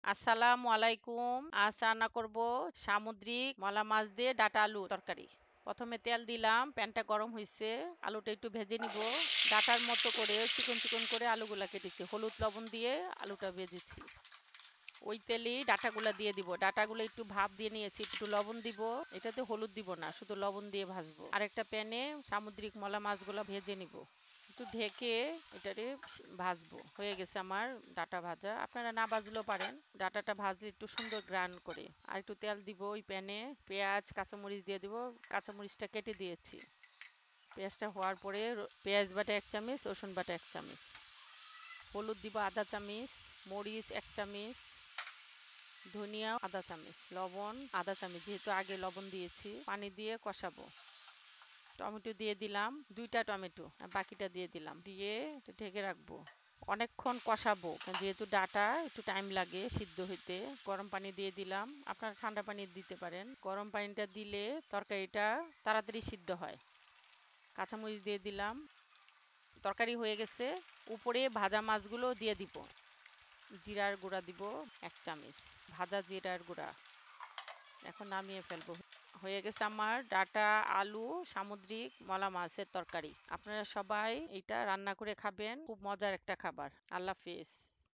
আসসালামু আলাইকুম। আজ রান্না করব সামুদ্রিক মলা মাছ দিয়ে ডাটা আলু তরকারি। প্রথমে তেল দিলাম, প্যানটা গরম হয়েছে, আলুটা একটু ভেজে নিব। ডাটার মতো করে চিকন চিকন করে আলুগুলা কেটেছি, হলুদ লবণ দিয়ে আলুটা ভেজেছি। ওই তেলেই ডাটাগুলা দিয়ে দিব। ডাটাগুলো একটু ভাপ দিয়ে নিয়েছি, একটু লবণ দিব। এটাতে হলুদ দিব না, শুধু লবণ দিয়ে ভাজবো। আরেকটা প্যানে সামুদ্রিক মলা মাছগুলো ভেজে নিব, একটু ঢেকে এটারে ভাজবো। হয়ে গেছে আমার ডাটা ভাজা। আপনারা না ভাজলেও পারেন, ডাটাটা ভাজলে একটু সুন্দর গ্রান করে। আর একটু তেল দিব ওই প্যানে, পেঁয়াজ কাঁচামরিচ দিয়ে দিব। কাঁচামরিচটা কেটে দিয়েছি। পেঁয়াজটা হওয়ার পরে পেঁয়াজ বাটা 1 চামচ, রসুন বাটা 1 চামচ, হলুদ দিব আধা চামচ, মরিচ 1 চামচ, ধনিয়া আধা চামচ, লবণ আধা চামচ, যেহেতু আগে লবণ দিয়েছি। পানি দিয়ে কষাবো। টমেটো দিয়ে দিলাম, 2টা টমেটো, আর বাকিটা দিয়ে দিলাম, দিয়ে এটা ঢেকে রাখবো। অনেকক্ষণ কষাবো, কারণ যেহেতু ডাটা একটু টাইম লাগে সিদ্ধ হইতে। গরম পানি দিয়ে দিলাম, আপনারা ঠান্ডা পানি দিতে পারেন। গরম পানিটা দিলে তরকারিটা তাড়াতাড়ি সিদ্ধ হয়। কাঁচামরিচ দিয়ে দিলাম। তরকারি হয়ে গেছে। উপরে ভাজা মাছগুলো দিয়ে দিব। জিরার গুঁড়া দিব 1 চামচ, ভাজা জিরার গুঁড়া। এখন নামিয়ে ফেলবো। হয়ে গেছে আমার ডাটা আলু সামুদ্রিক মলা মাছের তরকারি। আপনারা সবাই এটা রান্না করে খাবেন, খুব মজার একটা খাবার। আল্লাহ হাফেজ।